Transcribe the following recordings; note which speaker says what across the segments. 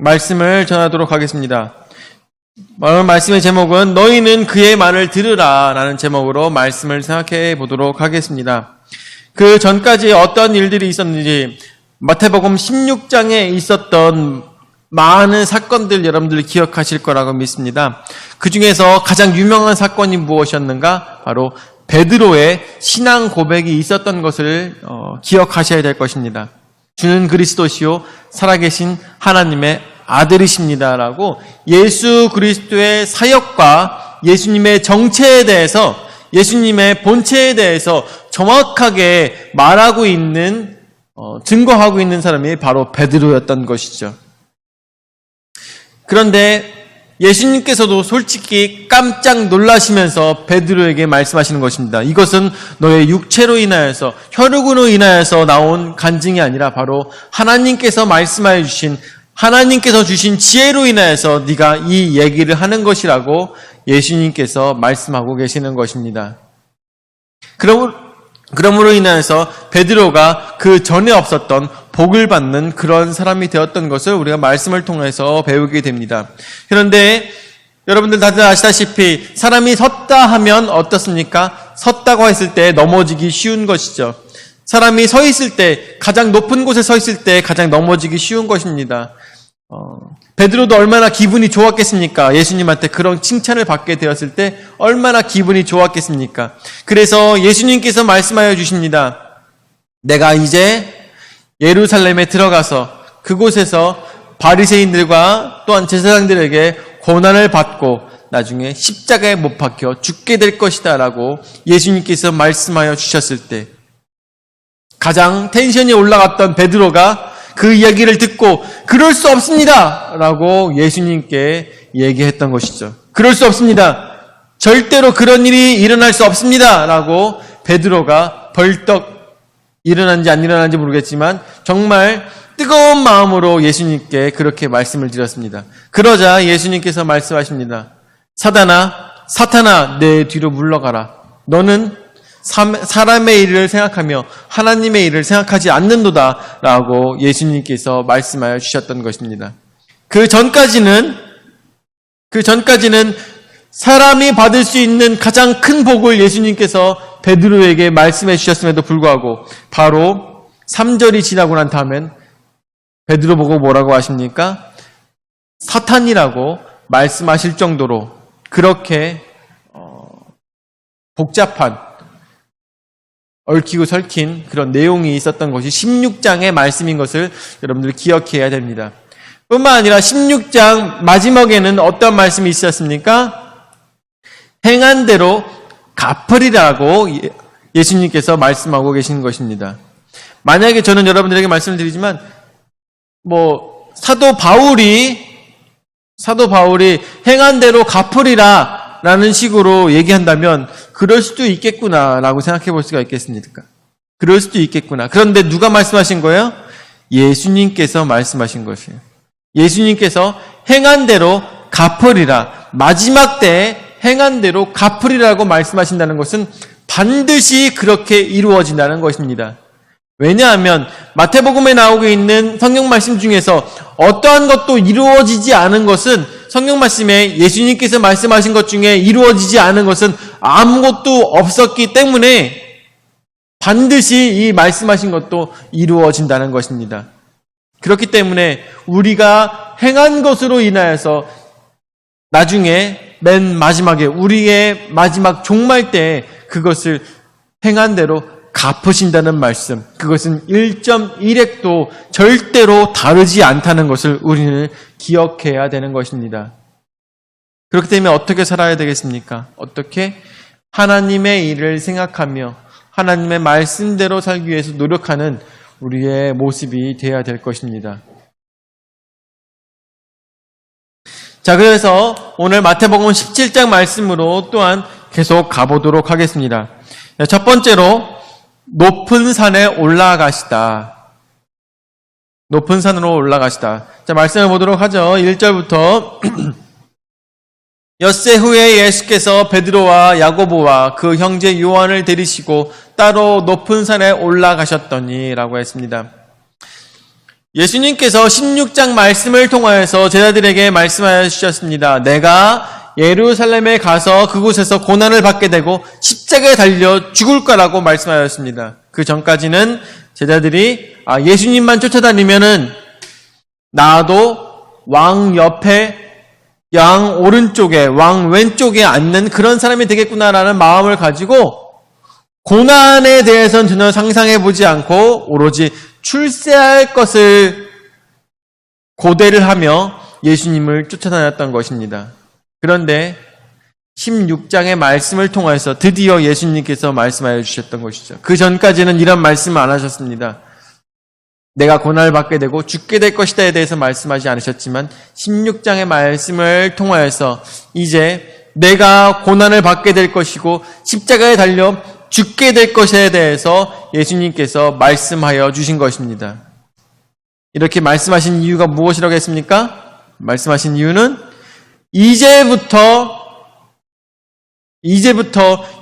Speaker 1: 말씀을 전하도록 하겠습니다. 오늘 말씀의 제목은 너희는 그의 말을 들으라 라는 제목으로 말씀을 생각해 보도록 하겠습니다. 그 전까지 어떤 일들이 있었는지 마태복음 16장에 있었던 많은 사건들 여러분들 기억하실 거라고 믿습니다. 그 중에서 가장 유명한 사건이 무엇이었는가? 바로 베드로의 신앙 고백이 있었던 것을 기억하셔야 될 것입니다. 주는 그리스도시요 살아계신 하나님의 아들이십니다라고 예수 그리스도의 사역과 예수님의 정체에 대해서, 예수님의 본체에 대해서 정확하게 말하고 있는, 증거하고 있는 사람이 바로 베드로였던 것이죠. 그런데 예수님께서도 솔직히 깜짝 놀라시면서 베드로에게 말씀하시는 것입니다. 이것은 너의 육체로 인하여서, 혈육으로 인하여서 나온 간증이 아니라 바로 하나님께서 말씀하여 주신, 하나님께서 주신 지혜로 인하여서 네가 이 얘기를 하는 것이라고 예수님께서 말씀하고 계시는 것입니다. 그러므로 인하여서 베드로가 그 전에 없었던 복을 받는 그런 사람이 되었던 것을 우리가 말씀을 통해서 배우게 됩니다. 그런데 여러분들 다들 아시다시피 사람이 섰다 하면 어떻습니까? 섰다고 했을 때 넘어지기 쉬운 것이죠. 사람이 서 있을 때, 가장 높은 곳에 서 있을 때 가장 넘어지기 쉬운 것입니다. 베드로도 얼마나 기분이 좋았겠습니까? 예수님한테 그런 칭찬을 받게 되었을 때 얼마나 기분이 좋았겠습니까? 그래서 예수님께서 말씀하여 주십니다. 내가 이제 예루살렘에 들어가서 그곳에서 바리새인들과 또한 제사장들에게 고난을 받고 나중에 십자가에 못 박혀 죽게 될 것이다 라고 예수님께서 말씀하여 주셨을 때 가장 텐션이 올라갔던 베드로가 그 이야기를 듣고 그럴 수 없습니다 라고 예수님께 얘기했던 것이죠. 그럴 수 없습니다. 절대로 그런 일이 일어날 수 없습니다 라고 베드로가 벌떡 일어난지 안 일어난지 모르겠지만 정말 뜨거운 마음으로 예수님께 그렇게 말씀을 드렸습니다. 그러자 예수님께서 말씀하십니다. 사탄아 내 뒤로 물러가라. 너는 사람의 일을 생각하며 하나님의 일을 생각하지 않는도다 라고 예수님께서 말씀하여 주셨던 것입니다. 그 전까지는 사람이 받을 수 있는 가장 큰 복을 예수님께서 베드로에게 말씀해 주셨음에도 불구하고 바로 3절이 지나고 난 다음엔 베드로 보고 뭐라고 하십니까? 사탄이라고 말씀하실 정도로 그렇게 복잡한 얽히고 설킨 그런 내용이 있었던 것이 16장의 말씀인 것을 여러분들 기억해야 됩니다. 뿐만 아니라 16장 마지막에는 어떤 말씀이 있었습니까? 행한 대로 갚으리라고 예수님께서 말씀하고 계신 것입니다. 만약에 저는 여러분들에게 말씀을 드리지만 사도 바울이 행한 대로 갚으리라 라는 식으로 얘기한다면 그럴 수도 있겠구나라고 생각해 볼 수가 있겠습니까? 그럴 수도 있겠구나. 그런데 누가 말씀하신 거예요? 예수님께서 말씀하신 것이에요. 예수님께서 행한 대로 갚으리라. 마지막 때에 행한 대로 갚으리라고 말씀하신다는 것은 반드시 그렇게 이루어진다는 것입니다. 왜냐하면 마태복음에 나오고 있는 성경 말씀 중에서 어떠한 것도 이루어지지 않은 것은 성경 말씀에 예수님께서 말씀하신 것 중에 이루어지지 않은 것은 아무것도 없었기 때문에 반드시 이 말씀하신 것도 이루어진다는 것입니다. 그렇기 때문에 우리가 행한 것으로 인하여서 나중에 맨 마지막에 우리의 마지막 종말 때에 그것을 행한 대로 갚으신다는 말씀, 그것은 1.1핵도 절대로 다르지 않다는 것을 우리는 기억해야 되는 것입니다. 그렇기 때문에 어떻게 살아야 되겠습니까? 어떻게? 하나님의 일을 생각하며 하나님의 말씀대로 살기 위해서 노력하는 우리의 모습이 되어야 될 것입니다. 자, 그래서 오늘 마태복음 17장 말씀으로 또한 계속 가보도록 하겠습니다. 첫 번째로 높은 산에 올라가시다. 높은 산으로 올라가시다. 자, 말씀을 보도록 하죠. 1절부터 엿새 후에 예수께서 베드로와 야고보와 그 형제 요한을 데리시고 따로 높은 산에 올라가셨더니 라고 했습니다. 예수님께서 16장 말씀을 통하여서 제자들에게 말씀하여 주셨습니다. 내가 예루살렘에 가서 그곳에서 고난을 받게 되고 십자가에 달려 죽을 거라고 말씀하였습니다. 그 전까지는 제자들이 예수님만 쫓아다니면은 나도 왕 옆에 양 오른쪽에 왕 왼쪽에 앉는 그런 사람이 되겠구나라는 마음을 가지고 고난에 대해서는 전혀 상상해 보지 않고 오로지 출세할 것을 고대를 하며 예수님을 쫓아다녔던 것입니다. 그런데 16장의 말씀을 통해서 드디어 예수님께서 말씀하여 주셨던 것이죠. 그 전까지는 이런 말씀을 안 하셨습니다. 내가 고난을 받게 되고 죽게 될 것이다에 대해서 말씀하지 않으셨지만 16장의 말씀을 통하여서 이제 내가 고난을 받게 될 것이고 십자가에 달려 죽게 될 것에 대해서 예수님께서 말씀하여 주신 것입니다. 이렇게 말씀하신 이유가 무엇이라고 했습니까? 말씀하신 이유는 이제부터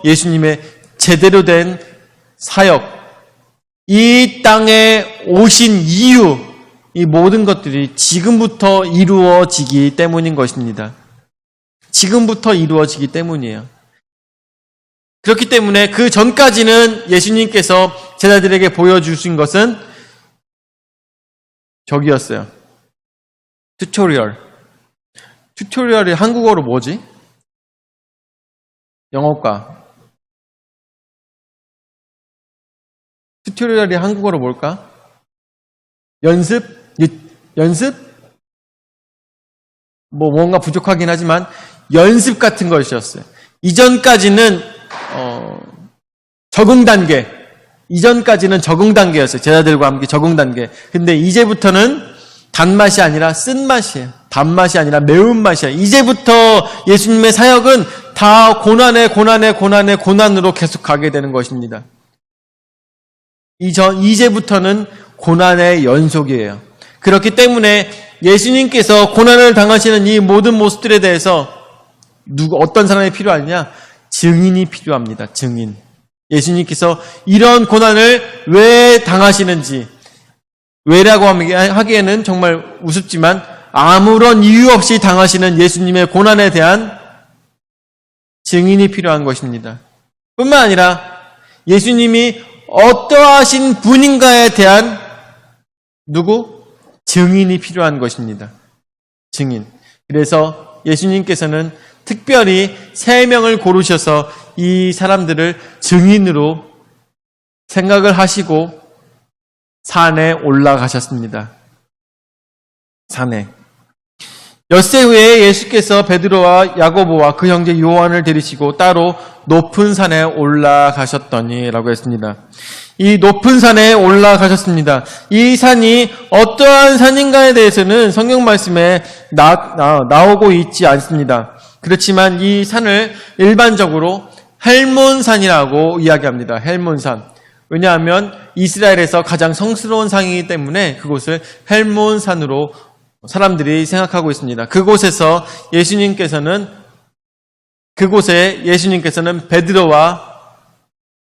Speaker 1: 예수님의 제대로 된 사역, 이 땅에 오신 이유, 이 모든 것들이 지금부터 이루어지기 때문인 것입니다. 지금부터 이루어지기 때문이에요. 그렇기 때문에 그 전까지는 예수님께서 제자들에게 보여주신 것은 저기였어요. 튜토리얼이 한국어로 뭐지? 영어과. 튜토리얼이 한국어로 뭘까? 연습? 뭔가 부족하긴 하지만 연습 같은 것이었어요. 이전까지는 적응 단계. 이전까지는 적응 단계였어요. 제자들과 함께 적응 단계. 근데 이제부터는 단맛이 아니라 쓴맛이에요. 단맛이 아니라 매운맛이에요. 이제부터 예수님의 사역은 다 고난으로 계속 가게 되는 것입니다. 이제부터는 고난의 연속이에요. 그렇기 때문에 예수님께서 고난을 당하시는 이 모든 모습들에 대해서 어떤 사람이 필요하냐? 증인이 필요합니다. 증인. 예수님께서 이런 고난을 왜 당하시는지, 왜라고 하기에는 정말 우습지만 아무런 이유 없이 당하시는 예수님의 고난에 대한 증인이 필요한 것입니다. 뿐만 아니라 예수님이 어떠하신 분인가에 대한 증인이 필요한 것입니다. 증인. 그래서 예수님께서는 특별히 3명을 고르셔서 이 사람들을 증인으로 생각을 하시고 산에 올라가셨습니다. 산에. 엿새 후에 예수께서 베드로와 야고보와 그 형제 요한을 데리시고 따로 높은 산에 올라가셨더니라고 했습니다. 이 높은 산에 올라가셨습니다. 이 산이 어떠한 산인가에 대해서는 성경 말씀에 나오고 있지 않습니다. 그렇지만 이 산을 일반적으로 헬몬산이라고 이야기합니다. 헬몬산. 왜냐하면 이스라엘에서 가장 성스러운 산이기 때문에 그곳을 헬몬산으로 사람들이 생각하고 있습니다. 그곳에 예수님께서는 베드로와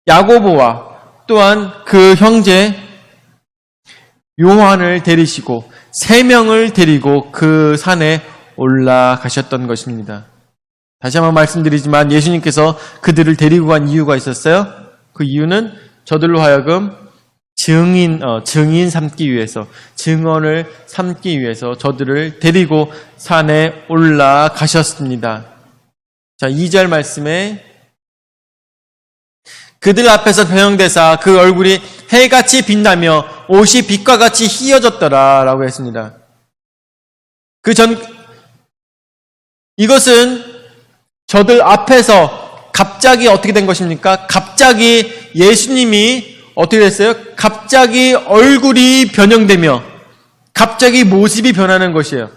Speaker 1: 야고보와 또한 그 형제 요한을 데리시고 3명을 데리고 그 산에 올라가셨던 것입니다. 다시 한번 말씀드리지만 예수님께서 그들을 데리고 간 이유가 있었어요. 그 이유는 저들로 하여금 증인 삼기 위해서, 증언을 삼기 위해서 저들을 데리고 산에 올라가셨습니다. 자, 2절 말씀에 그들 앞에서 변형되사 그 얼굴이 해같이 빛나며 옷이 빛과 같이 희어졌더라 라고 했습니다. 이것은 저들 앞에서 갑자기 어떻게 된 것입니까? 갑자기 예수님이 어떻게 됐어요? 갑자기 얼굴이 변형되며 갑자기 모습이 변하는 것이에요.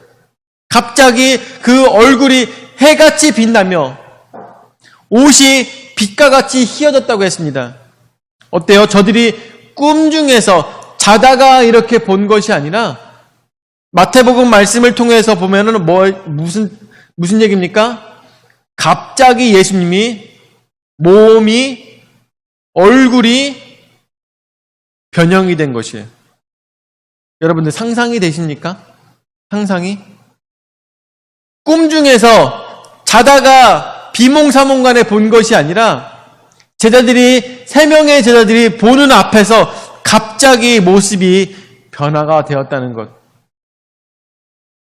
Speaker 1: 갑자기 그 얼굴이 해같이 빛나며 옷이 빛과 같이 희어졌다고 했습니다. 어때요? 저들이 꿈 중에서 자다가 이렇게 본 것이 아니라 마태복음 말씀을 통해서 보면은 무슨 얘기입니까? 갑자기 예수님이 얼굴이 변형이 된 것이에요. 여러분들 상상이 되십니까? 상상이? 꿈 중에서 자다가 비몽사몽간에 본 것이 아니라 제자들이, 3명의 제자들이 보는 앞에서 갑자기 모습이 변화가 되었다는 것.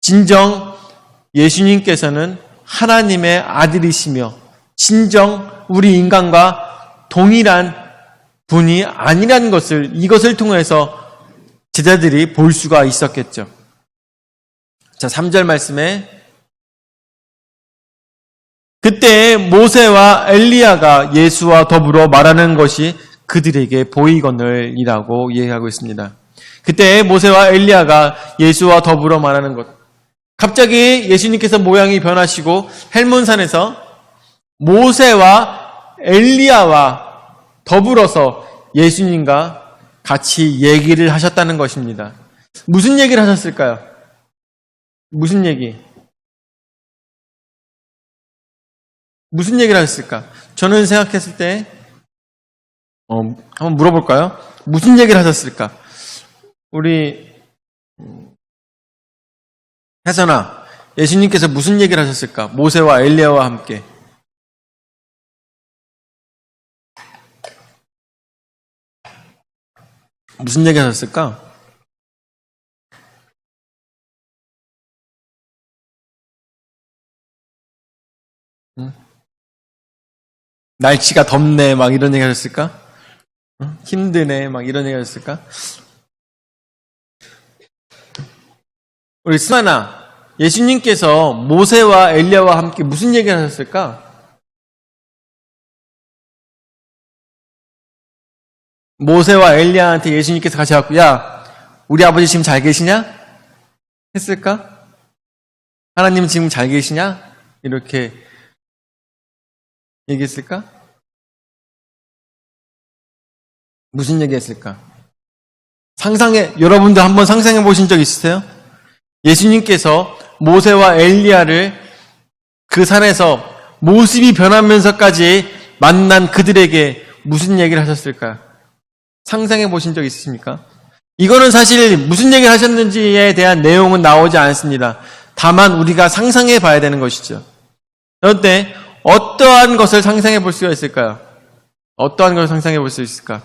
Speaker 1: 진정 예수님께서는 하나님의 아들이시며 진정 우리 인간과 동일한 분이 아니라는 것을, 이것을 통해서 제자들이 볼 수가 있었겠죠. 자, 3절 말씀에 그때 모세와 엘리야가 예수와 더불어 말하는 것이 그들에게 보이거늘이라고 이해하고 있습니다. 그때 모세와 엘리야가 예수와 더불어 말하는 것. 갑자기 예수님께서 모양이 변하시고 헬몬산에서 모세와 엘리야와 더불어서 예수님과 같이 얘기를 하셨다는 것입니다. 무슨 얘기를 하셨을까요? 무슨 얘기? 무슨 얘기를 하셨을까? 저는 생각했을 때 한번 물어볼까요? 무슨 얘기를 하셨을까? 우리 혜선아, 예수님께서 무슨 얘기를 하셨을까? 모세와 엘리야와 함께. 무슨 얘기 하셨을까? 날씨가 덥네, 막 이런 얘기 하셨을까? 힘드네, 막 이런 얘기 하셨을까? 우리 승환아, 예수님께서 모세와 엘리야와 함께 무슨 얘기를 하셨을까? 모세와 엘리야한테 예수님께서 같이 와서 야, 우리 아버지 지금 잘 계시냐? 했을까? 하나님 지금 잘 계시냐? 이렇게 얘기했을까? 무슨 얘기했을까? 여러분들 한번 상상해 보신 적 있으세요? 예수님께서 모세와 엘리야를 그 산에서 모습이 변하면서까지 만난 그들에게 무슨 얘기를 하셨을까? 상상해 보신 적 있으십니까? 이거는 사실 무슨 얘기를 하셨는지에 대한 내용은 나오지 않습니다. 다만 우리가 상상해 봐야 되는 것이죠. 그런데 어떠한 것을 상상해 볼 수가 있을까요? 어떠한 것을 상상해 볼 수 있을까?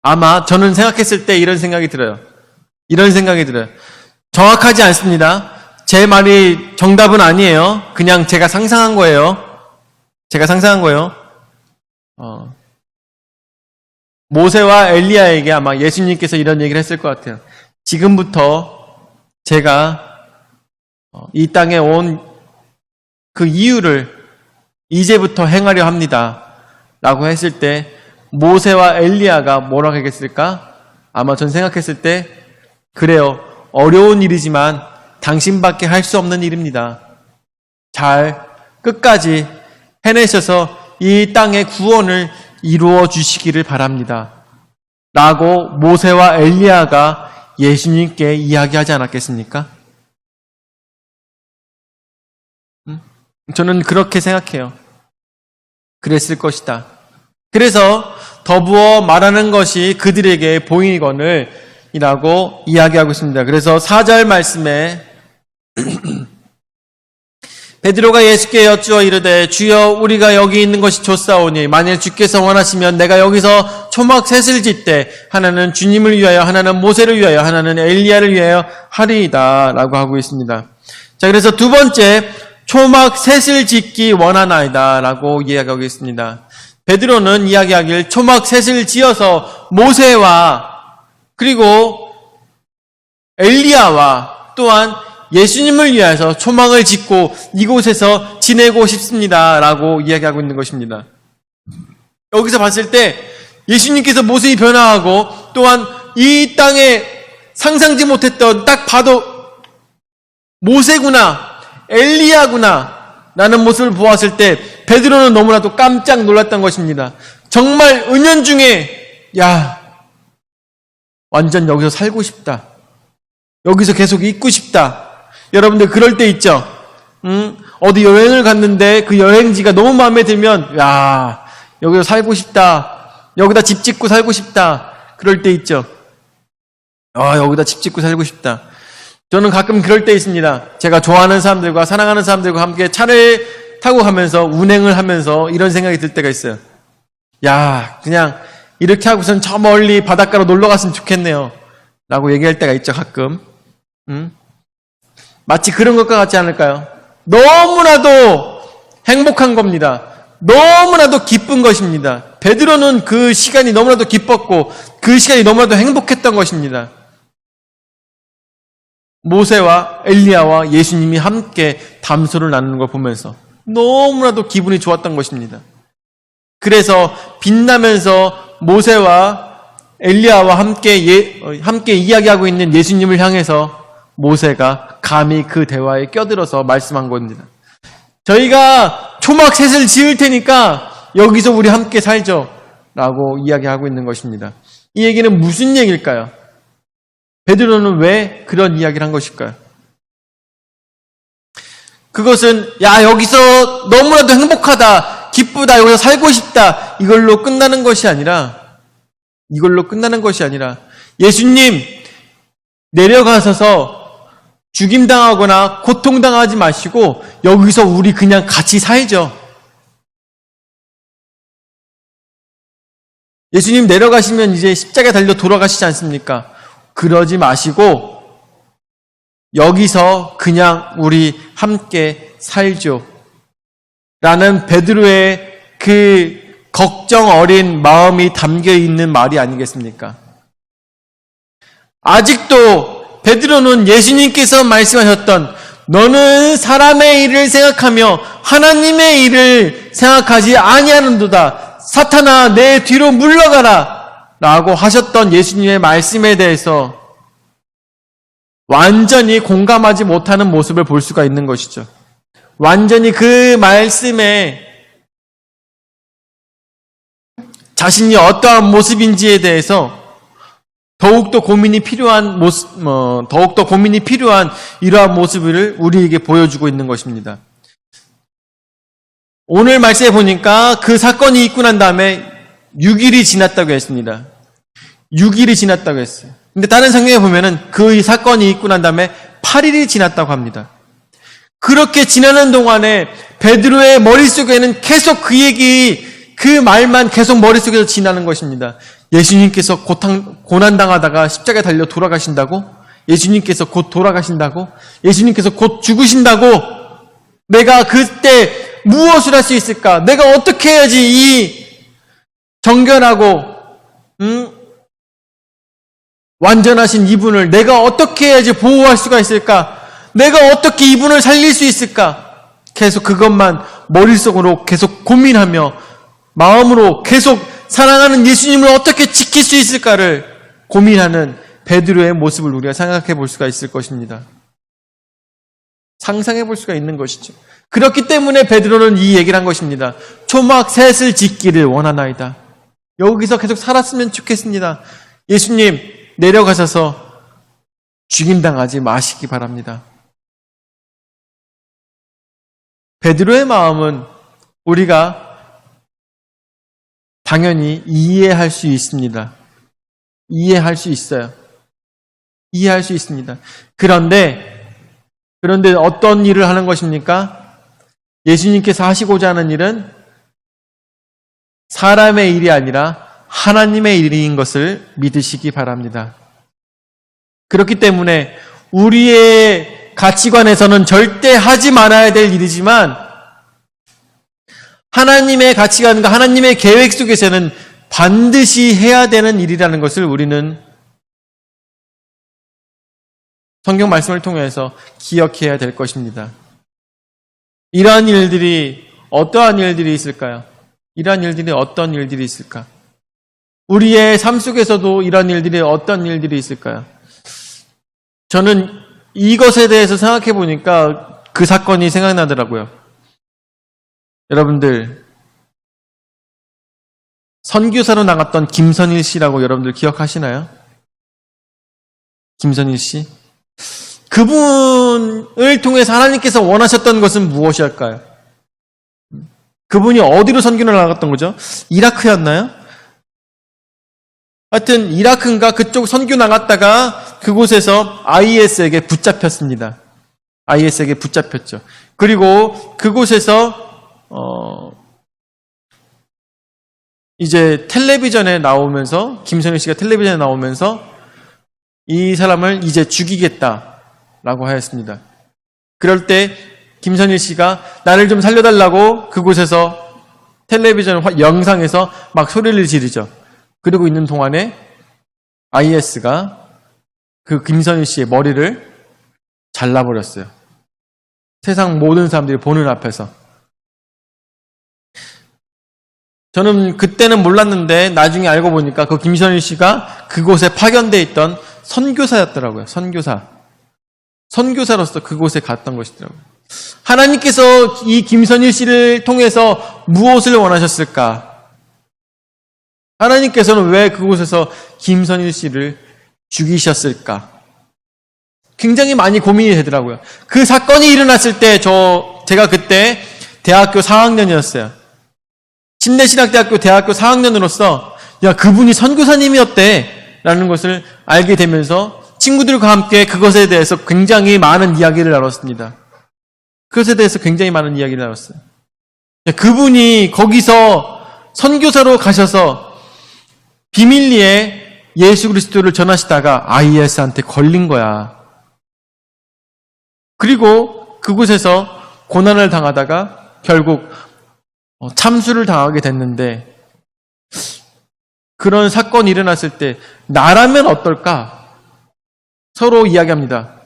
Speaker 1: 아마 저는 생각했을 때 이런 생각이 들어요. 정확하지 않습니다. 제 말이 정답은 아니에요. 그냥 제가 상상한 거예요. 모세와 엘리야에게 아마 예수님께서 이런 얘기를 했을 것 같아요. 지금부터 제가 이 땅에 온 그 이유를 이제부터 행하려 합니다. 라고 했을 때 모세와 엘리야가 뭐라고 하겠을까? 아마 전 생각했을 때 그래요. 어려운 일이지만 당신밖에 할 수 없는 일입니다. 잘 끝까지 해내셔서 이 땅의 구원을 이루어 주시기를 바랍니다. 라고 모세와 엘리야가 예수님께 이야기하지 않았겠습니까? 저는 그렇게 생각해요. 그랬을 것이다. 그래서 더부어 말하는 것이 그들에게 보이거늘 이라고 이야기하고 있습니다. 그래서 4절 말씀에 베드로가 예수께 여쭈어 이르되 주여 우리가 여기 있는 것이 좋사오니 만일 주께서 원하시면 내가 여기서 초막 셋을 짓되 하나는 주님을 위하여 하나는 모세를 위하여 하나는 엘리야를 위하여 하리이다 라고 하고 있습니다. 자, 그래서 두 번째 초막 셋을 짓기 원하나이다 라고 이야기하고 있습니다. 베드로는 이야기하길 초막 셋을 지어서 모세와 그리고 엘리야와 또한 예수님을 위해서 초막을 짓고 이곳에서 지내고 싶습니다 라고 이야기하고 있는 것입니다. 여기서 봤을 때 예수님께서 모습이 변화하고 또한 이 땅에 상상지 못했던 딱 봐도 모세구나 엘리야구나 라는 모습을 보았을 때 베드로는 너무나도 깜짝 놀랐던 것입니다. 정말 은연중에 완전 여기서 살고 싶다. 여기서 계속 있고 싶다. 여러분들 그럴 때 있죠. 어디 여행을 갔는데 그 여행지가 너무 마음에 들면 여기서 살고 싶다. 여기다 집 짓고 살고 싶다. 그럴 때 있죠. 여기다 집 짓고 살고 싶다. 저는 가끔 그럴 때 있습니다. 제가 좋아하는 사람들과 사랑하는 사람들과 함께 차를 타고 가면서 운행을 하면서 이런 생각이 들 때가 있어요. 야, 그냥 이렇게 하고선 저 멀리 바닷가로 놀러 갔으면 좋겠네요. 라고 얘기할 때가 있죠, 가끔. 마치 그런 것과 같지 않을까요? 너무나도 행복한 겁니다. 너무나도 기쁜 것입니다. 베드로는 그 시간이 너무나도 기뻤고 그 시간이 너무나도 행복했던 것입니다. 모세와 엘리야와 예수님이 함께 담소를 나누는 걸 보면서 너무나도 기분이 좋았던 것입니다. 그래서 빛나면서 모세와 엘리야와 함께 이야기하고 있는 예수님을 향해서 모세가 감히 그 대화에 껴들어서 말씀한 겁니다. 저희가 초막 셋을 지을 테니까 여기서 우리 함께 살죠. 라고 이야기하고 있는 것입니다. 이 얘기는 무슨 얘기일까요? 베드로는 왜 그런 이야기를 한 것일까요? 그것은 여기서 너무나도 행복하다, 기쁘다, 여기서 살고 싶다 이걸로 끝나는 것이 아니라 예수님 내려가셔서 죽임당하거나 고통당하지 마시고 여기서 우리 그냥 같이 살죠. 예수님 내려가시면 이제 십자가에 달려 돌아가시지 않습니까? 그러지 마시고 여기서 그냥 우리 함께 살죠. 라는 베드로의 그 걱정 어린 마음이 담겨 있는 말이 아니겠습니까? 아직도 베드로는 예수님께서 말씀하셨던 너는 사람의 일을 생각하며 하나님의 일을 생각하지 아니하는도다. 사탄아 내 뒤로 물러가라 라고 하셨던 예수님의 말씀에 대해서 완전히 공감하지 못하는 모습을 볼 수가 있는 것이죠. 완전히 그 말씀에 자신이 어떠한 모습인지에 대해서 더욱더 고민이 필요한 이러한 모습을 우리에게 보여주고 있는 것입니다. 오늘 말씀에 보니까 그 사건이 있고 난 다음에 6일이 지났다고 했습니다. 6일이 지났다고 했어요. 근데 다른 성경에 보면은 그 사건이 있고 난 다음에 8일이 지났다고 합니다. 그렇게 지나는 동안에 베드로의 머릿속에는 계속 그 말만 계속 머릿속에서 지나는 것입니다. 예수님께서 고난당하다가 십자가에 달려 돌아가신다고? 예수님께서 곧 돌아가신다고? 예수님께서 곧 죽으신다고? 내가 그때 무엇을 할 수 있을까? 내가 어떻게 해야지 이 정결하고 완전하신 이분을 내가 어떻게 해야지 보호할 수가 있을까? 내가 어떻게 이분을 살릴 수 있을까? 계속 그것만 머릿속으로 계속 고민하며 마음으로 계속 사랑하는 예수님을 어떻게 지킬 수 있을까를 고민하는 베드로의 모습을 우리가 생각해 볼 수가 있을 것입니다. 상상해 볼 수가 있는 것이죠. 그렇기 때문에 베드로는 이 얘기를 한 것입니다. 초막 셋을 짓기를 원하나이다. 여기서 계속 살았으면 좋겠습니다. 예수님 내려가셔서 죽임당하지 마시기 바랍니다. 베드로의 마음은 우리가 당연히 이해할 수 있습니다. 이해할 수 있어요. 이해할 수 있습니다. 그런데 어떤 일을 하는 것입니까? 예수님께서 하시고자 하는 일은 사람의 일이 아니라 하나님의 일인 것을 믿으시기 바랍니다. 그렇기 때문에 우리의 가치관에서는 절대 하지 말아야 될 일이지만 하나님의 가치관과 하나님의 계획 속에서는 반드시 해야 되는 일이라는 것을 우리는 성경 말씀을 통해서 기억해야 될 것입니다. 이러한 일들이 어떠한 일들이 있을까요? 이러한 일들이 어떤 일들이 있을까? 우리의 삶 속에서도 이러한 일들이 어떤 일들이 있을까요? 저는 이것에 대해서 생각해 보니까 그 사건이 생각나더라고요. 여러분들 선교사로 나갔던 김선일 씨라고 여러분들 기억하시나요? 김선일 씨? 그분을 통해서 하나님께서 원하셨던 것은 무엇이었을까요? 그분이 어디로 선교를 나갔던 거죠? 이라크였나요? 하여튼 이라크인가 그쪽 선교 나갔다가 그곳에서 IS에게 붙잡혔습니다. IS에게 붙잡혔죠. 그리고 그곳에서 이제 텔레비전에 나오면서, 김선일 씨가 텔레비전에 나오면서 이 사람을 이제 죽이겠다라고 하였습니다. 그럴 때 김선일 씨가 나를 좀 살려달라고 그곳에서 텔레비전 영상에서 막 소리를 지르죠. 그러고 있는 동안에 IS가 그 김선일 씨의 머리를 잘라버렸어요. 세상 모든 사람들이 보는 앞에서. 저는 그때는 몰랐는데 나중에 알고 보니까 그 김선일 씨가 그곳에 파견되어 있던 선교사였더라고요. 선교사로서 그곳에 갔던 것이더라고요. 하나님께서 이 김선일 씨를 통해서 무엇을 원하셨을까? 하나님께서는 왜 그곳에서 김선일 씨를 죽이셨을까? 굉장히 많이 고민이 되더라고요. 그 사건이 일어났을 때 제가 그때 대학교 4학년이었어요. 침례신학대학교 대학교 4학년으로서 그분이 선교사님이었대 라는 것을 알게 되면서 친구들과 함께 그것에 대해서 굉장히 많은 이야기를 나눴습니다. 그것에 대해서 굉장히 많은 이야기를 나눴어요. 그분이 거기서 선교사로 가셔서 비밀리에 예수 그리스도를 전하시다가 IS한테 걸린 거야. 그리고 그곳에서 고난을 당하다가 결국 참수를 당하게 됐는데, 그런 사건이 일어났을 때 나라면 어떨까? 서로 이야기합니다.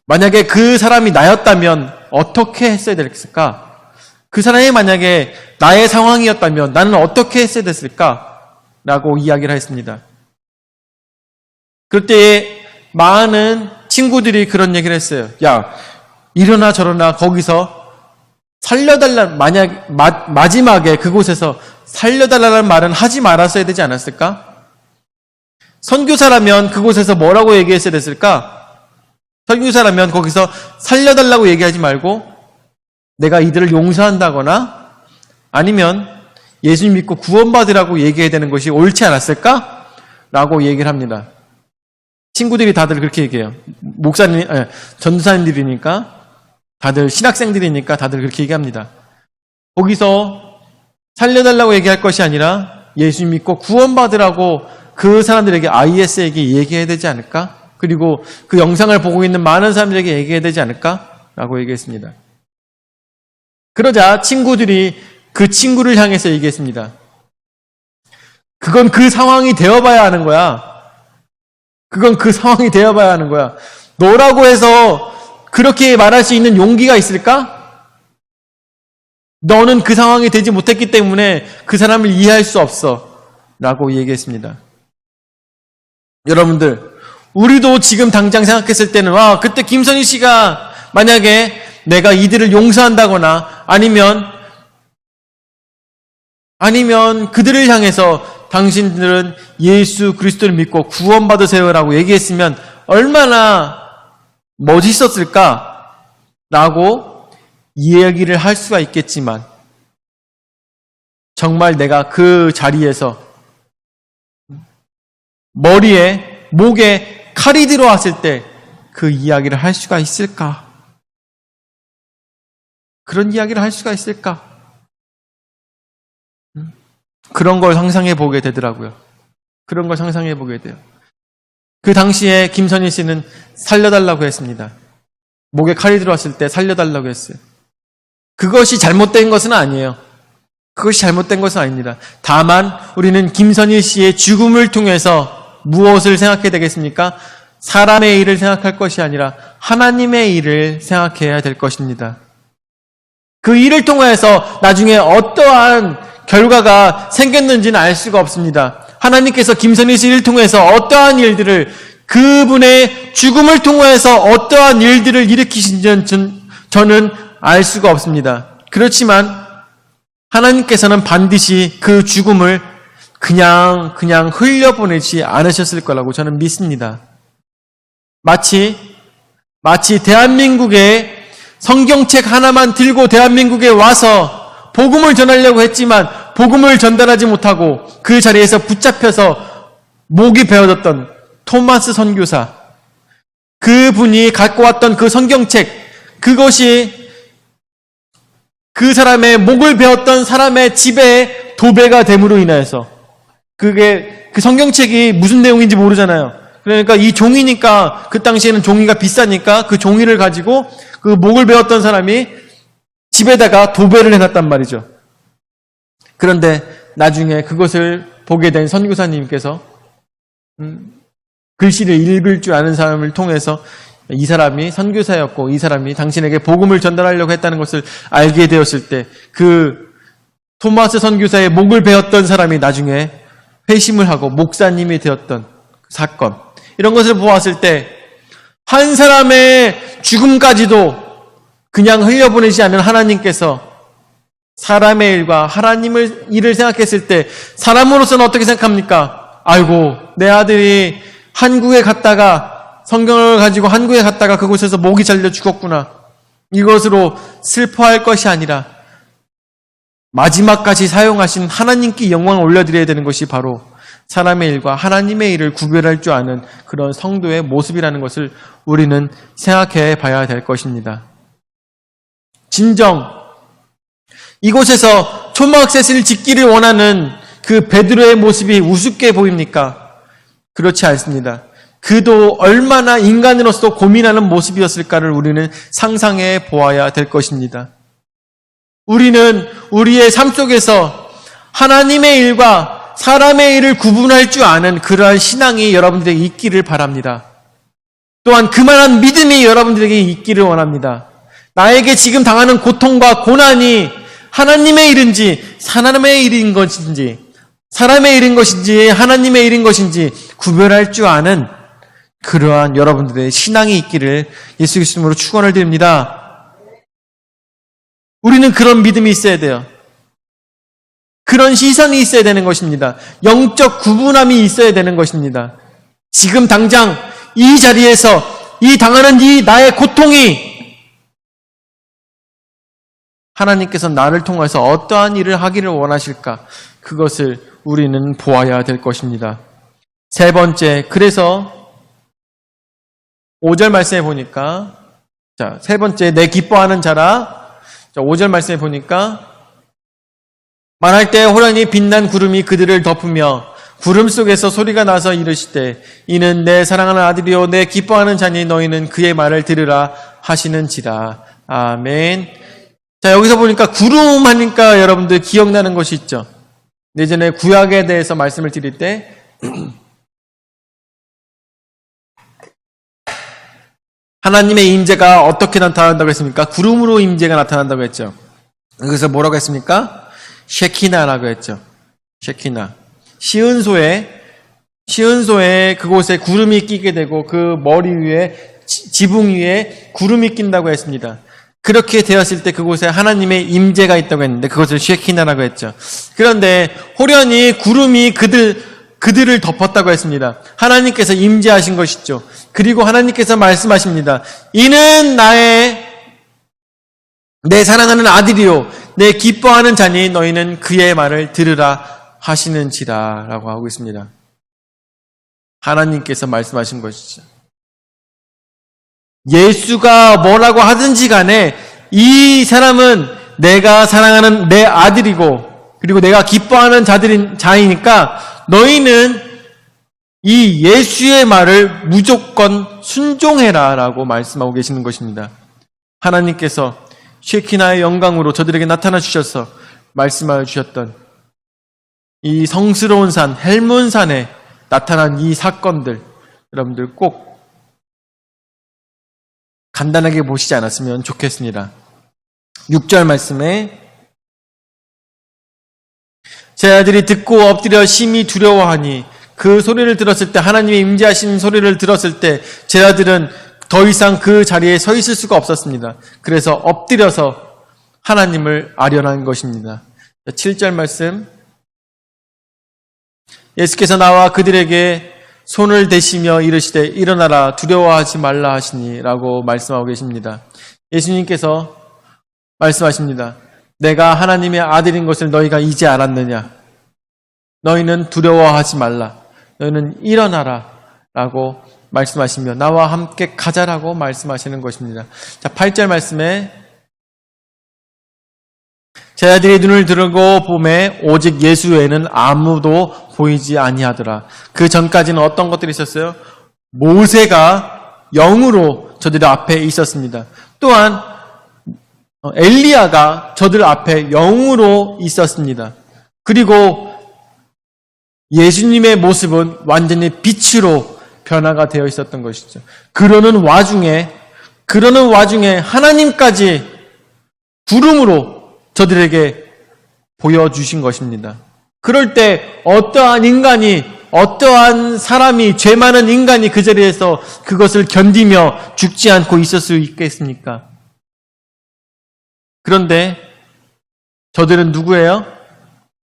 Speaker 1: 만약에 그 사람이 나였다면 어떻게 했어야 됐을까? 그 사람이 만약에 나의 상황이었다면 나는 어떻게 했어야 됐을까? 라고 이야기를 했습니다. 그럴 때 많은 친구들이 그런 얘기를 했어요. 이러나 저러나 거기서 마지막에 그곳에서 살려달라는 말은 하지 말았어야 되지 않았을까? 선교사라면 그곳에서 뭐라고 얘기했어야 됐을까? 선교사라면 거기서 살려달라고 얘기하지 말고 내가 이들을 용서한다거나 아니면 예수님 믿고 구원받으라고 얘기해야 되는 것이 옳지 않았을까? 라고 얘기를 합니다. 친구들이 다들 그렇게 얘기해요. 전도사님들이니까, 다들 신학생들이니까 다들 그렇게 얘기합니다. 거기서 살려달라고 얘기할 것이 아니라 예수님 믿고 구원받으라고 그 사람들에게, IS에게 얘기해야 되지 않을까? 그리고 그 영상을 보고 있는 많은 사람들에게 얘기해야 되지 않을까? 라고 얘기했습니다. 그러자 친구들이 그 친구를 향해서 얘기했습니다. 그건 그 상황이 되어봐야 하는 거야. 너라고 해서 그렇게 말할 수 있는 용기가 있을까? 너는 그 상황이 되지 못했기 때문에 그 사람을 이해할 수 없어. 라고 얘기했습니다. 여러분들, 우리도 지금 당장 생각했을 때는 그때 김선희 씨가 만약에 내가 이들을 용서한다거나 아니면 그들을 향해서 당신들은 예수 그리스도를 믿고 구원받으세요라고 얘기했으면 얼마나 멋있었을까? 라고 이야기를 할 수가 있겠지만 정말 내가 그 자리에서 머리에, 목에 칼이 들어왔을 때 그 이야기를 할 수가 있을까? 그런 이야기를 할 수가 있을까? 그런 걸 상상해 보게 되더라고요. 그런 걸 상상해 보게 돼요. 그 당시에 김선희 씨는 살려달라고 했습니다. 목에 칼이 들어왔을 때 살려달라고 했어요. 그것이 잘못된 것은 아니에요. 그것이 잘못된 것은 아닙니다. 다만 우리는 김선희 씨의 죽음을 통해서 무엇을 생각해야 되겠습니까? 사람의 일을 생각할 것이 아니라 하나님의 일을 생각해야 될 것입니다. 그 일을 통해서 나중에 어떠한 결과가 생겼는지는 알 수가 없습니다. 하나님께서 김선희 씨를 통해서 어떠한 일들을, 그분의 죽음을 통해서 어떠한 일들을 일으키신지는 저는 알 수가 없습니다. 그렇지만 하나님께서는 반드시 그 죽음을 그냥 흘려보내지 않으셨을 거라고 저는 믿습니다. 마치 대한민국의 성경책 하나만 들고 대한민국에 와서 복음을 전하려고 했지만 복음을 전달하지 못하고 그 자리에서 붙잡혀서 목이 베어졌던 토마스 선교사, 그분이 갖고 왔던 그 성경책, 그것이 그 사람의 목을 베었던 사람의 집에 도배가 됨으로 인하여서, 그게 그 성경책이 무슨 내용인지 모르잖아요. 그러니까 이 종이니까, 그 당시에는 종이가 비싸니까 그 종이를 가지고 그 목을 베었던 사람이 집에다가 도배를 해놨단 말이죠. 그런데 나중에 그것을 보게 된 선교사님께서 글씨를 읽을 줄 아는 사람을 통해서 이 사람이 선교사였고 이 사람이 당신에게 복음을 전달하려고 했다는 것을 알게 되었을 때, 그 토마스 선교사의 목을 베었던 사람이 나중에 회심을 하고 목사님이 되었던 사건, 이런 것을 보았을 때 한 사람의 죽음까지도 그냥 흘려보내지 않은 하나님께서 사람의 일과 하나님의 일을 생각했을 때 사람으로서는 어떻게 생각합니까? 아이고, 내 아들이 한국에 갔다가 성경을 가지고 한국에 갔다가 그곳에서 목이 잘려 죽었구나. 이것으로 슬퍼할 것이 아니라 마지막까지 사용하신 하나님께 영광을 올려드려야 되는 것이 바로 사람의 일과 하나님의 일을 구별할 줄 아는 그런 성도의 모습이라는 것을 우리는 생각해 봐야 될 것입니다. 진정 이곳에서 초막셋을 짓기를 원하는 그 베드로의 모습이 우습게 보입니까? 그렇지 않습니다. 그도 얼마나 인간으로서 고민하는 모습이었을까를 우리는 상상해 보아야 될 것입니다. 우리는 우리의 삶 속에서 하나님의 일과 사람의 일을 구분할 줄 아는 그러한 신앙이 여러분들에게 있기를 바랍니다. 또한 그만한 믿음이 여러분들에게 있기를 원합니다. 나에게 지금 당하는 고통과 고난이 하나님의 일인지 사람의 일인 것인지, 사람의 일인 것인지 하나님의 일인 것인지 구별할 줄 아는 그러한 여러분들의 신앙이 있기를 예수 그리스도로 축원을 드립니다. 우리는 그런 믿음이 있어야 돼요. 그런 시선이 있어야 되는 것입니다. 영적 구분함이 있어야 되는 것입니다. 지금 당장 이 자리에서 이 당하는 이 나의 고통이 하나님께서 나를 통해서 어떠한 일을 하기를 원하실까? 그것을 우리는 보아야 될 것입니다. 세 번째, 그래서 5절 말씀에 보니까, 세 번째, 내 기뻐하는 자라. 5절 말씀에 보니까, 말할 때 호련히 빛난 구름이 그들을 덮으며 구름 속에서 소리가 나서 이르시되 이는 내 사랑하는 아들이요 내 기뻐하는 자니 너희는 그의 말을 들으라 하시는지라. 아멘. 자, 여기서 보니까 구름 하니까 여러분들 기억나는 것이 있죠. 예전에 구약에 대해서 말씀을 드릴 때 하나님의 임재가 어떻게 나타난다고 했습니까? 구름으로 임재가 나타난다고 했죠. 그래서 뭐라고 했습니까? 쉐키나라고 했죠. 쉐키나. 시은소에 그곳에 구름이 끼게 되고 그 머리 위에, 지붕 위에 구름이 낀다고 했습니다. 그렇게 되었을 때 그곳에 하나님의 임재가 있다고 했는데 그것을 쉐키나라고 했죠. 그런데 호련히 구름이 그들을 덮었다고 했습니다. 하나님께서 임재하신 것이죠. 그리고 하나님께서 말씀하십니다. 이는 내 사랑하는 아들이요 내 기뻐하는 자니 너희는 그의 말을 들으라 하시는지라 라고 하고 있습니다. 하나님께서 말씀하신 것이죠. 예수가 뭐라고 하든지 간에 이 사람은 내가 사랑하는 내 아들이고 그리고 내가 기뻐하는 자이니까 너희는 이 예수의 말을 무조건 순종해라 라고 말씀하고 계시는 것입니다. 하나님께서 쉐키나의 영광으로 저들에게 나타나 주셔서 말씀하여 주셨던 이 성스러운 산 헬몬산에 나타난 이 사건들 여러분들 꼭 간단하게 보시지 않았으면 좋겠습니다. 6절 말씀에 제 아들이 듣고 엎드려 심히 두려워하니 그 소리를 들었을 때 하나님의 임재하신 소리를 들었을 때 제 아들은 더 이상 그 자리에 서 있을 수가 없었습니다. 그래서 엎드려서 하나님을 아련한 것입니다. 7절 말씀 예수께서 나와 그들에게 손을 대시며 이르시되 일어나라 두려워하지 말라 하시니 라고 말씀하고 계십니다. 예수님께서 말씀하십니다. 내가 하나님의 아들인 것을 너희가 이제 알았느냐? 너희는 두려워하지 말라. 너희는 일어나라. 라고 말씀하시며 나와 함께 가자라고 말씀하시는 것입니다. 자, 8절 말씀에 제자들이 눈을 들고 보매 오직 예수 외에는 아무도 보이지 아니하더라. 그 전까지는 어떤 것들이 있었어요? 모세가 영으로 저들 앞에 있었습니다. 또한 엘리야가 저들 앞에 영으로 있었습니다. 그리고 예수님의 모습은 완전히 빛으로 변화가 되어 있었던 것이죠. 그러는 와중에 하나님까지 구름으로 저들에게 보여주신 것입니다. 그럴 때 어떠한 사람이, 죄 많은 인간이 그 자리에서 그것을 견디며 죽지 않고 있을 수 있겠습니까? 그런데 저들은 누구예요?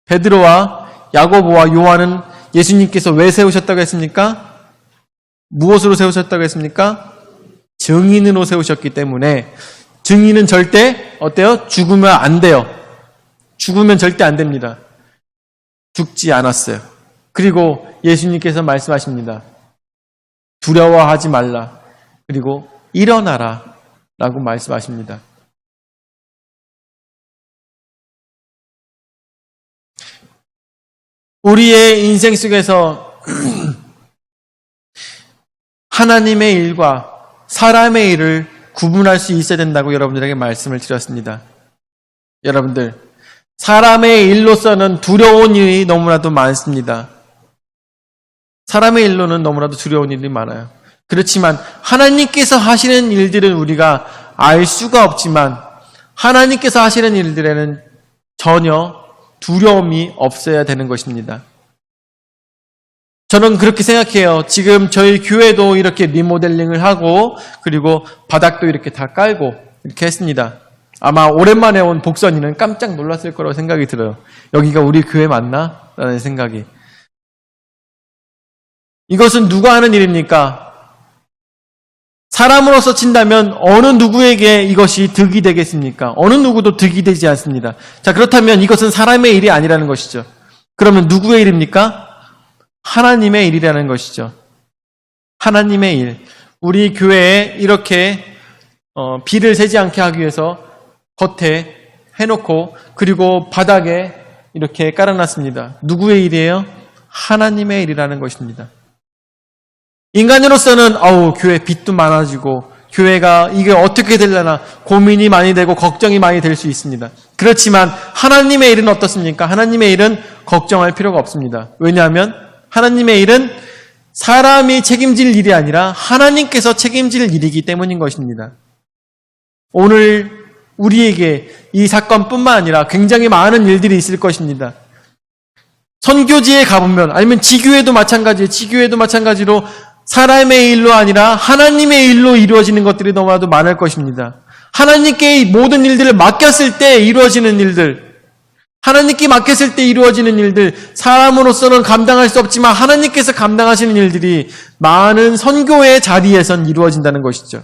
Speaker 1: 베드로와 야고보와 요한은 예수님께서 왜 세우셨다고 했습니까? 무엇으로 세우셨다고 했습니까? 증인으로 세우셨기 때문에 증인은 절대 어때요? 죽으면 안 돼요. 죽으면 절대 안 됩니다. 죽지 않았어요. 그리고 예수님께서 말씀하십니다. 두려워하지 말라. 그리고 일어나라 라고 말씀하십니다. 우리의 인생 속에서 하나님의 일과 사람의 일을 구분할 수 있어야 된다고 여러분들에게 말씀을 드렸습니다. 여러분들, 사람의 일로서는 두려운 일이 너무나도 많습니다. 사람의 일로는 너무나도 두려운 일이 많아요. 그렇지만 하나님께서 하시는 일들은 우리가 알 수가 없지만 하나님께서 하시는 일들에는 전혀 두려움이 없어야 되는 것입니다. 저는 그렇게 생각해요. 지금 저희 교회도 이렇게 리모델링을 하고 그리고 바닥도 이렇게 다 깔고 이렇게 했습니다. 아마 오랜만에 온 복선이는 깜짝 놀랐을 거라고 생각이 들어요. 여기가 우리 교회 맞나? 라는 생각이. 이것은 누가 하는 일입니까? 사람으로서 친다면 어느 누구에게 이것이 득이 되겠습니까? 어느 누구도 득이 되지 않습니다. 자, 그렇다면 이것은 사람의 일이 아니라는 것이죠. 그러면 누구의 일입니까? 하나님의 일이라는 것이죠. 하나님의 일. 우리 교회에 이렇게 비를 새지 않게 하기 위해서 겉에 해놓고 그리고 바닥에 이렇게 깔아놨습니다. 누구의 일이에요? 하나님의 일이라는 것입니다. 인간으로서는 교회 빚도 많아지고 교회가 이게 어떻게 되려나 고민이 많이 되고 걱정이 많이 될 수 있습니다. 그렇지만 하나님의 일은 어떻습니까? 하나님의 일은 걱정할 필요가 없습니다. 왜냐하면 하나님의 일은 사람이 책임질 일이 아니라 하나님께서 책임질 일이기 때문인 것입니다. 오늘 우리에게 이 사건뿐만 아니라 굉장히 많은 일들이 있을 것입니다. 선교지에 가보면 아니면 지교회도 마찬가지로 사람의 일로 아니라 하나님의 일로 이루어지는 것들이 너무나도 많을 것입니다. 하나님께 모든 일들을 맡겼을 때 이루어지는 일들, 하나님께 맡겼을 때 이루어지는 일들, 사람으로서는 감당할 수 없지만 하나님께서 감당하시는 일들이 많은 선교의 자리에선 이루어진다는 것이죠.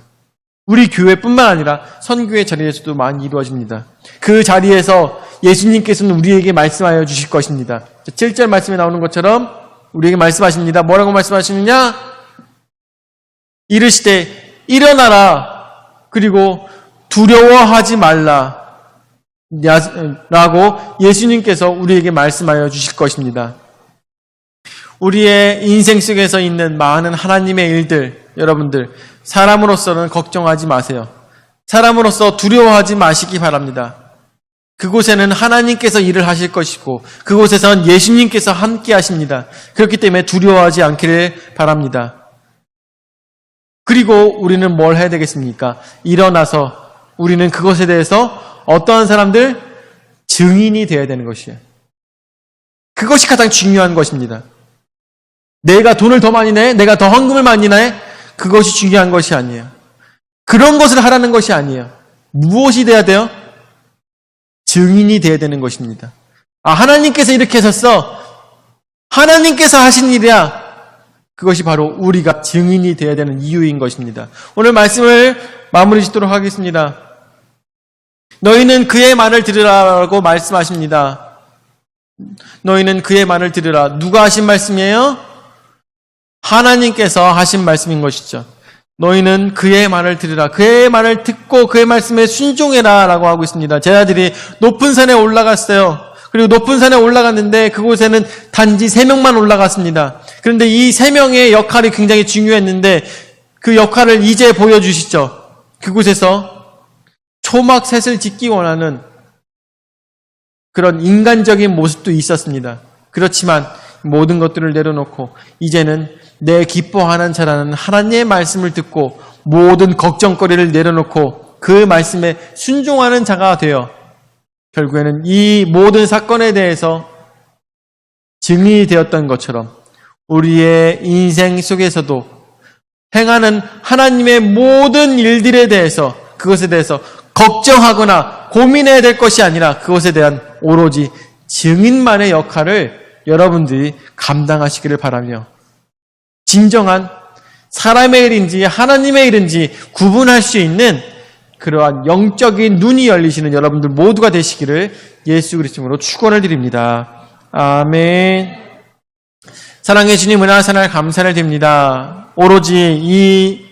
Speaker 1: 우리 교회뿐만 아니라 선교의 자리에서도 많이 이루어집니다. 그 자리에서 예수님께서는 우리에게 말씀하여 주실 것입니다. 7절 말씀에 나오는 것처럼 우리에게 말씀하십니다. 뭐라고 말씀하시느냐? 이르시되 일어나라 그리고 두려워하지 말라 라고 예수님께서 우리에게 말씀하여 주실 것입니다. 우리의 인생 속에서 있는 많은 하나님의 일들, 여러분들 사람으로서는 걱정하지 마세요. 사람으로서 두려워하지 마시기 바랍니다. 그곳에는 하나님께서 일을 하실 것이고 그곳에선 예수님께서 함께 하십니다. 그렇기 때문에 두려워하지 않기를 바랍니다. 그리고 우리는 뭘 해야 되겠습니까? 일어나서 우리는 그것에 대해서 어떠한 사람들? 증인이 되어야 되는 것이에요. 그것이 가장 중요한 것입니다. 내가 돈을 더 많이 내? 내가 더 헌금을 많이 내? 그것이 중요한 것이 아니에요. 그런 것을 하라는 것이 아니에요. 무엇이 돼야 돼요? 증인이 돼야 되는 것입니다. 하나님께서 이렇게 하셨어. 하나님께서 하신 일이야. 그것이 바로 우리가 증인이 되어야 되는 이유인 것입니다. 오늘 말씀을 마무리 짓도록 하겠습니다. 너희는 그의 말을 들으라고 말씀하십니다. 너희는 그의 말을 들으라. 누가 하신 말씀이에요? 하나님께서 하신 말씀인 것이죠. 너희는 그의 말을 들으라. 그의 말을 듣고 그의 말씀에 순종해라 라고 하고 있습니다. 제자들이 높은 산에 올라갔어요. 그리고 높은 산에 올라갔는데 그곳에는 단지 3명만 올라갔습니다. 그런데 이 3명의 역할이 굉장히 중요했는데 그 역할을 이제 보여주시죠. 그곳에서 초막셋을 짓기 원하는 그런 인간적인 모습도 있었습니다. 그렇지만 모든 것들을 내려놓고 이제는 내 기뻐하는 자라는 하나님의 말씀을 듣고 모든 걱정거리를 내려놓고 그 말씀에 순종하는 자가 되어 결국에는 이 모든 사건에 대해서 증인이 되었던 것처럼 우리의 인생 속에서도 행하는 하나님의 모든 일들에 대해서 그것에 대해서 걱정하거나 고민해야 될 것이 아니라 그것에 대한 오로지 증인만의 역할을 여러분들이 감당하시기를 바라며 진정한 사람의 일인지 하나님의 일인지 구분할 수 있는 그러한 영적인 눈이 열리시는 여러분들 모두가 되시기를 예수 그리스도로 축원을 드립니다. 아멘. 사랑해 주님 은혜와 사랑을 감사를 드립니다. 오로지 이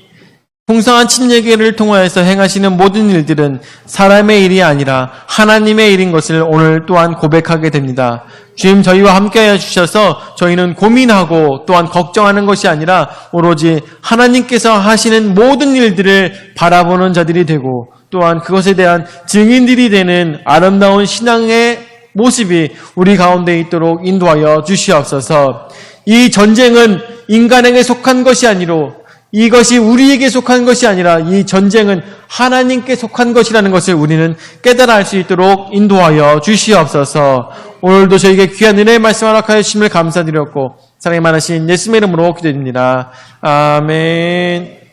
Speaker 1: 풍성한 침례기를 통하여서 행하시는 모든 일들은 사람의 일이 아니라 하나님의 일인 것을 오늘 또한 고백하게 됩니다. 주님 저희와 함께하여 주셔서 저희는 고민하고 또한 걱정하는 것이 아니라 오로지 하나님께서 하시는 모든 일들을 바라보는 자들이 되고 또한 그것에 대한 증인들이 되는 아름다운 신앙의 모습이 우리 가운데 있도록 인도하여 주시옵소서. 이 전쟁은 인간에게 속한 것이 아니로 이것이 우리에게 속한 것이 아니라 이 전쟁은 하나님께 속한 것이라는 것을 우리는 깨달아 알 수 있도록 인도하여 주시옵소서. 오늘도 저에게 귀한 은혜의 말씀 허락하여 주심을 감사드렸고 사랑이 많으신 예수님의 이름으로 기도드립니다. 아멘.